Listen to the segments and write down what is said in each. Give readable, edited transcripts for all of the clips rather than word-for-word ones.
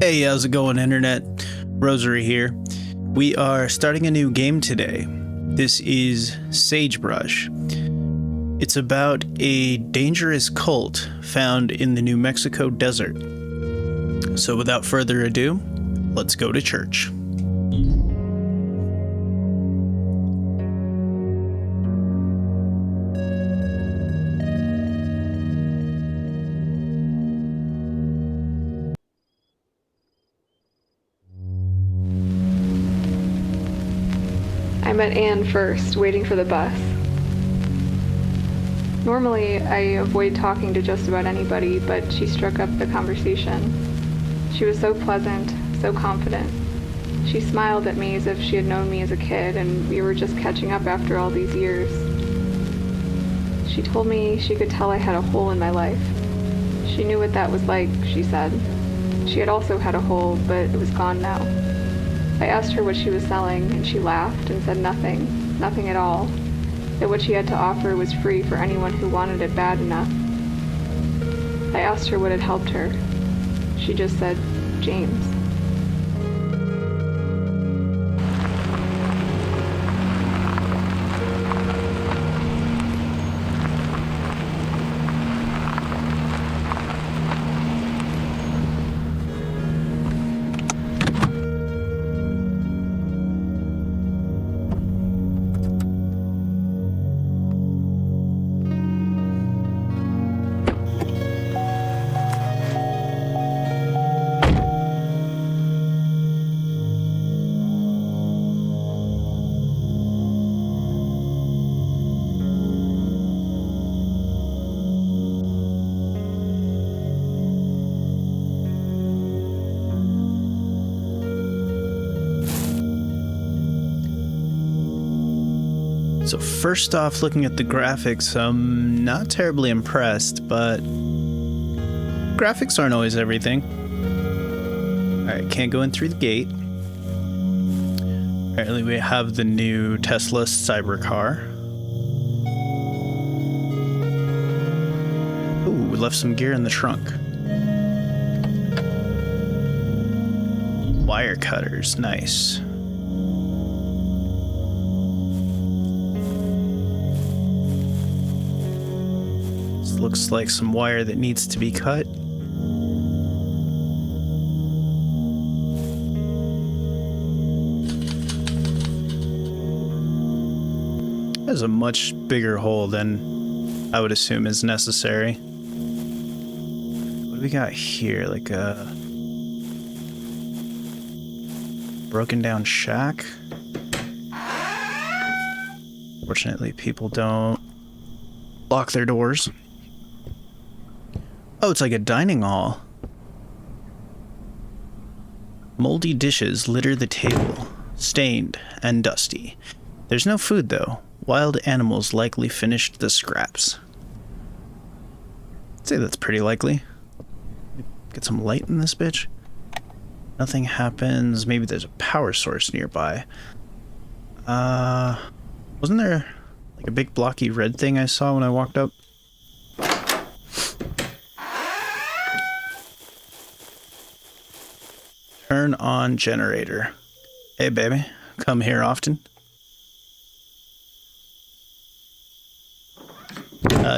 Hey, how's it going, Internet? Rosary here. We are starting a new game today. This is Sagebrush. It's about a dangerous cult found in the New Mexico desert. So without further ado, let's go to church. I met Anne first, waiting for the bus. Normally, I avoid talking to just about anybody, but she struck up the conversation. She was so pleasant, so confident. She smiled at me as if she had known me as a kid, and we were just catching up after all these years. She told me she could tell I had a hole in my life. She knew what that was like, she said. She had also had a hole, but it was gone now. I asked her what she was selling, and she laughed and said nothing at all, that what she had to offer was free for anyone who wanted it bad enough. I asked her what had helped her. She just said, James. So first off, looking at the graphics, I'm not terribly impressed, but graphics aren't always everything. Alright, can't go in through the gate. Apparently we have the new Tesla Cybercar. Ooh, we left some gear in the trunk. Wire cutters, nice. Looks like some wire that needs to be cut. There's a much bigger hole than I would assume is necessary. What do we got here? Like a broken down shack? Fortunately, people don't lock their doors. Oh, it's like a dining hall. Moldy dishes litter the table, stained and dusty. There's no food, though. Wild animals likely finished the scraps. I'd say that's pretty likely. Get some light in this bitch. Nothing happens. Maybe there's a power source nearby. Wasn't there like a big blocky red thing I saw when I walked up? Turn on generator. Hey, baby. Come here often.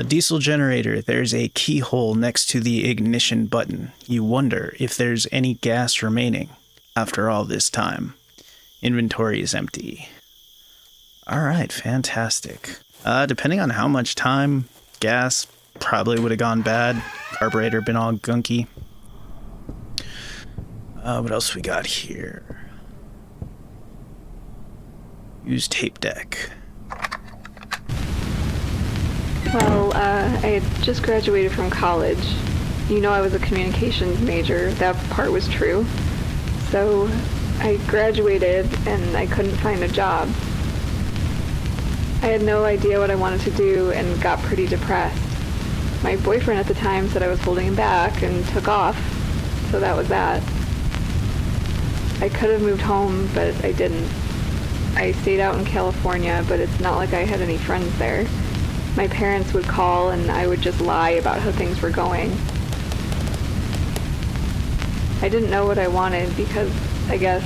Diesel generator. There's a keyhole next to the ignition button. You wonder if there's any gas remaining after all this time. Inventory is empty. Alright, fantastic. Depending on how much time, gas probably would have gone bad. Carburetor been all gunky. What else we got here? Use tape deck. Well, I had just graduated from college. You know I was a communications major. That part was true. So I graduated and I couldn't find a job. I had no idea what I wanted to do and got pretty depressed. My boyfriend at the time said I was holding him back and took off, so that was that. I could have moved home, but I didn't. I stayed out in California, but it's not like I had any friends there. My parents would call and I would just lie about how things were going. I didn't know what I wanted because I guess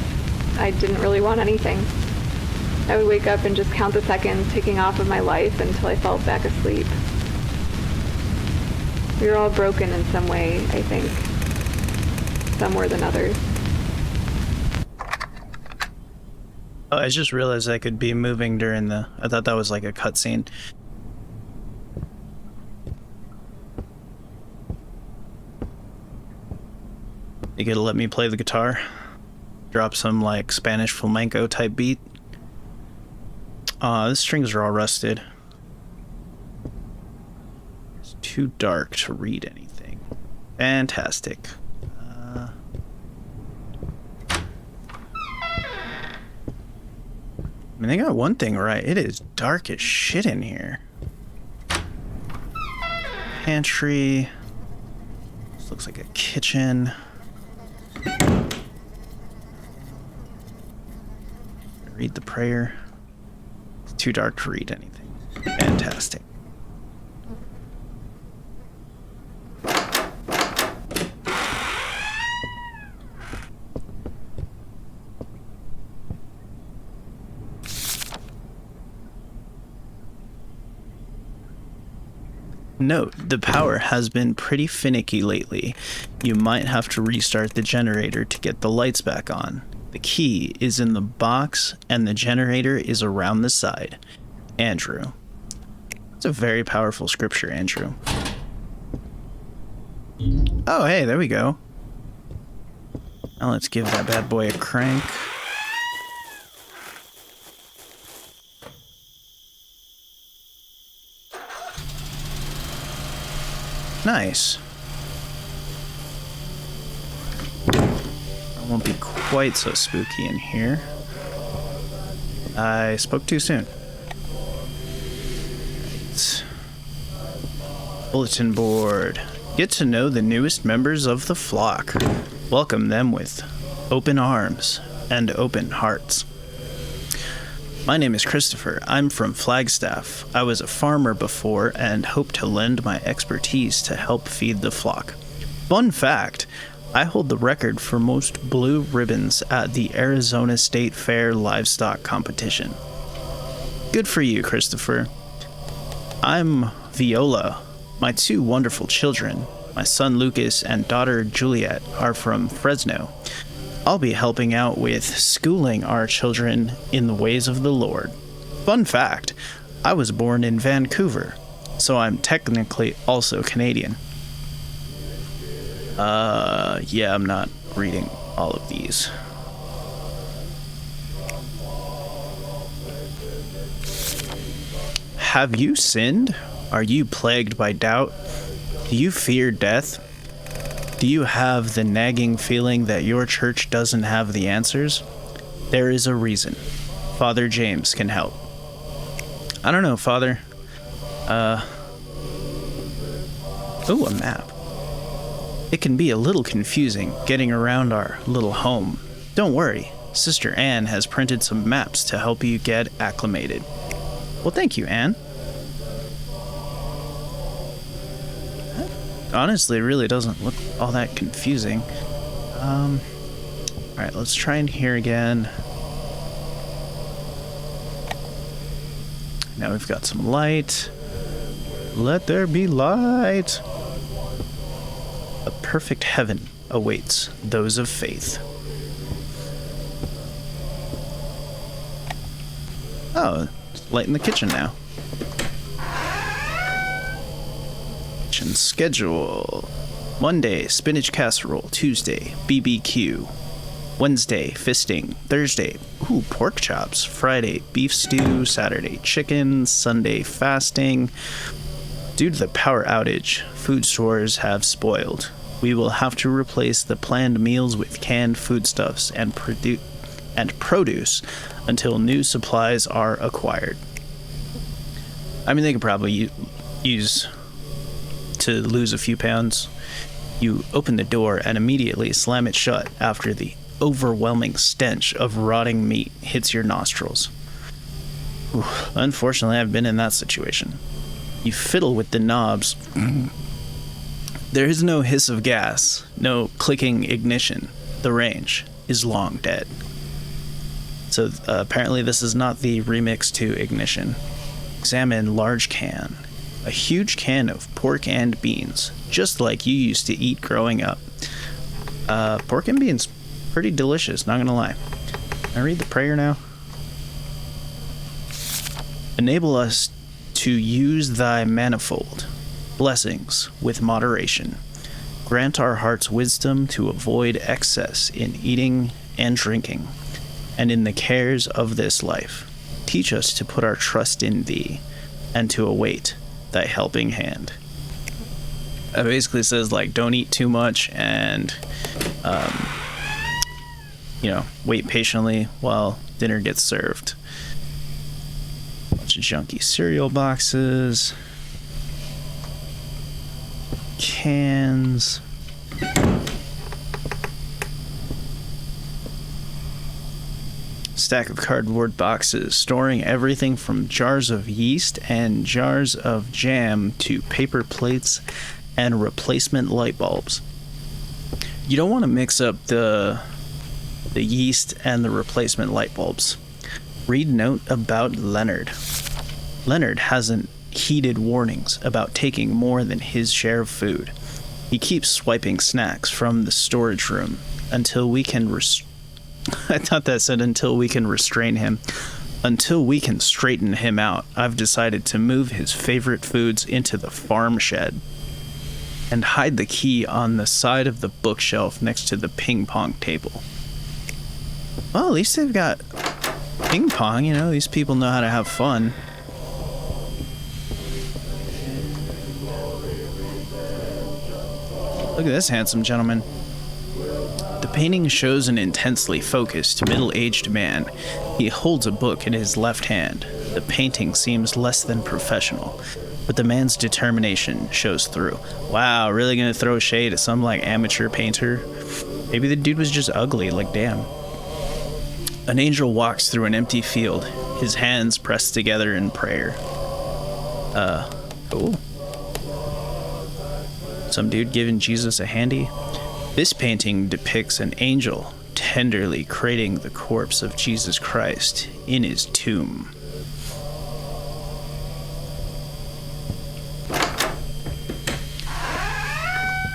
I didn't really want anything. I would wake up and just count the seconds ticking off of my life until I fell back asleep. We were all broken in some way, I think. Some more than others. Oh, I just realized I could be moving during the... I thought that was like a cutscene. You gonna let me play the guitar? Drop some like Spanish flamenco type beat. The strings are all rusted. It's too dark to read anything. Fantastic. I mean, they got one thing right. It is dark as shit in here. Pantry. This looks like a kitchen. Read the prayer. It's too dark to read anything. Fantastic. Note, the power has been pretty finicky lately. You might have to restart the generator to get the lights back on. The key is in the box, and the generator is around the side. Andrew. It's a very powerful scripture, Andrew. Oh, hey, there we go. Now let's give that bad boy a crank. Nice. It won't be quite so spooky in here. I spoke too soon. Right. Bulletin board. Get to know the newest members of the flock. Welcome them with open arms and open hearts. My name is Christopher. I'm from Flagstaff. I was a farmer before and hope to lend my expertise to help feed the flock. Fun fact, I hold the record for most blue ribbons at the Arizona State Fair livestock competition. Good for you, Christopher. I'm Viola. My two wonderful children, my son Lucas and daughter Juliet, are from Fresno. I'll be helping out with schooling our children in the ways of the Lord. Fun fact, I was born in Vancouver, so I'm technically also Canadian. Yeah, I'm not reading all of these. Have you sinned? Are you plagued by doubt? Do you fear death? Do you have the nagging feeling that your church doesn't have the answers? There is a reason. Father James can help. I don't know, Father. Ooh, a map. It can be a little confusing getting around our little home. Don't worry. Sister Anne has printed some maps to help you get acclimated. Well, thank you, Anne. Honestly, it really doesn't look all that confusing. Alright, let's try in here again. Now we've got some light. Let there be light. A perfect heaven awaits those of faith. Oh, it's light in the kitchen now. Schedule. Monday, spinach casserole. Tuesday, BBQ. Wednesday, fisting. Thursday, pork chops. Friday, beef stew. Saturday, chicken. Sunday, fasting. Due to the power outage, food stores have spoiled. We will have to replace the planned meals with canned foodstuffs and produce until new supplies are acquired. I mean, they could probably use to lose a few pounds. You open the door and immediately slam it shut after the overwhelming stench of rotting meat hits your nostrils. Unfortunately, I've been in that situation. You fiddle with the knobs There is no hiss of gas, no clicking ignition. The range is long dead. So apparently this is not the remix to Ignition. Examine large can. A huge can of pork and beans, just like you used to eat growing up. Pork and beans, pretty delicious, not gonna lie. Can I read the prayer now? Enable us to use thy manifold blessings with moderation. Grant our hearts wisdom to avoid excess in eating and drinking, and in the cares of this life. Teach us to put our trust in thee, and to await thy helping hand. It basically says, like, don't eat too much, and wait patiently while dinner gets served. Bunch of junky cereal boxes, cans, stack of cardboard boxes storing everything from jars of yeast and jars of jam to paper plates and replacement light bulbs. You don't want to mix up the yeast and the replacement light bulbs. Read note about Leonard. Leonard hasn't heeded warnings about taking more than his share of food. He keeps swiping snacks from the storage room until we can I thought that said until we can restrain him. Until we can straighten him out, I've decided to move his favorite foods into the farm shed and hide the key on the side of the bookshelf next to the ping pong table. Well, at least they've got ping pong, these people know how to have fun. Look at this handsome gentleman. The painting shows an intensely focused, middle-aged man. He holds a book in his left hand. The painting seems less than professional, but the man's determination shows through. Wow, really gonna throw shade at some, amateur painter? Maybe the dude was just ugly, damn. An angel walks through an empty field, his hands pressed together in prayer. Cool. Some dude giving Jesus a handy. This painting depicts an angel tenderly cradling the corpse of Jesus Christ in his tomb.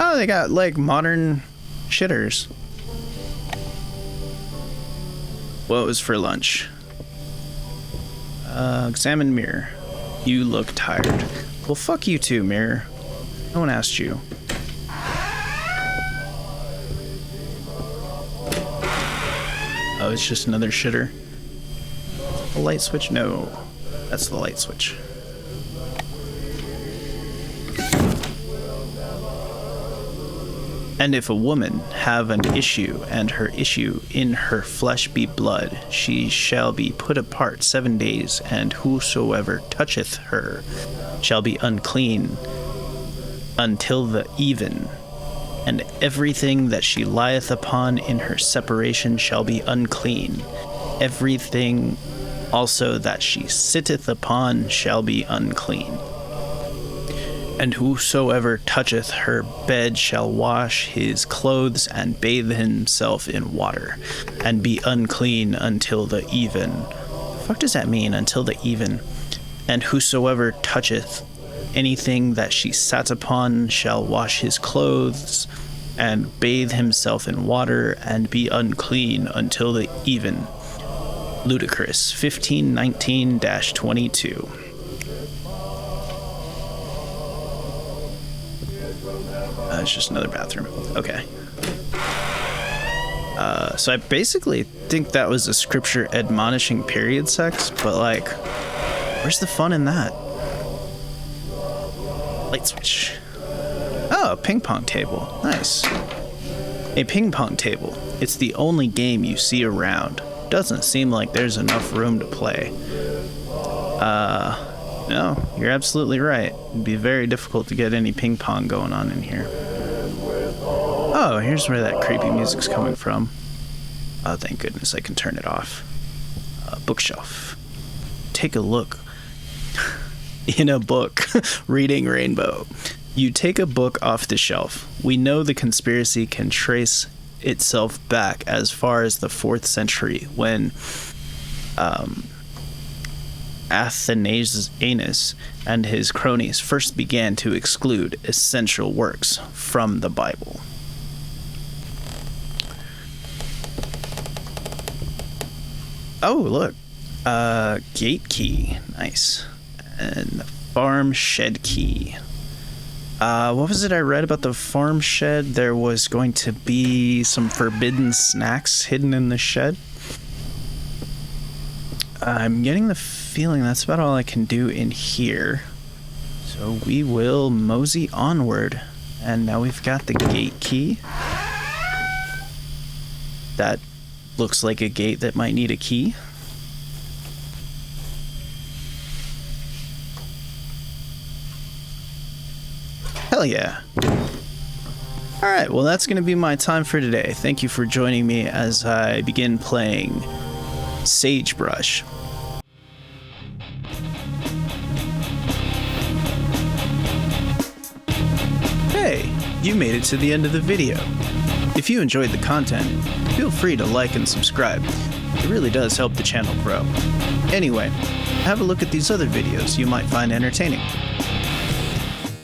Oh, they got modern shitters. What was for lunch? Examine mirror. You look tired. Well, fuck you too, mirror. No one asked you. Oh, it's just another shitter. The light switch? No. That's the light switch. And if a woman have an issue, and her issue in her flesh be blood, she shall be put apart 7 days, and whosoever toucheth her shall be unclean until the even. And everything that she lieth upon in her separation shall be unclean. Everything also that she sitteth upon shall be unclean. And whosoever toucheth her bed shall wash his clothes and bathe himself in water, and be unclean until the even. The fuck does that mean, until the even? And whosoever toucheth anything that she sat upon shall wash his clothes and bathe himself in water and be unclean until the even. Ludicrous 1519-22. It's just another bathroom. Okay. So I basically think that was a scripture admonishing period sex, but where's the fun in that? Light switch. Oh, a ping pong table. Nice. A ping pong table. It's the only game you see around. Doesn't seem like there's enough room to play. No, you're absolutely right. It'd be very difficult to get any ping pong going on in here. Oh, here's where that creepy music's coming from. Oh, thank goodness I can turn it off. Bookshelf. Take a look. In a book, reading Rainbow. You take a book off the shelf. We know the conspiracy can trace itself back as far as the 4th century when Athanasius and his cronies first began to exclude essential works from the Bible. Oh, look. Gate key. Nice. And the farm shed key. What was it I read about the farm shed? There was going to be some forbidden snacks hidden in the shed. I'm getting the feeling that's about all I can do in here. So we will mosey onward. And now we've got the gate key. That looks like a gate that might need a key. Hell yeah. Alright, well that's going to be my time for today. Thank you for joining me as I begin playing Sagebrush. Hey, you made it to the end of the video. If you enjoyed the content, feel free to like and subscribe. It really does help the channel grow. Anyway, have a look at these other videos you might find entertaining.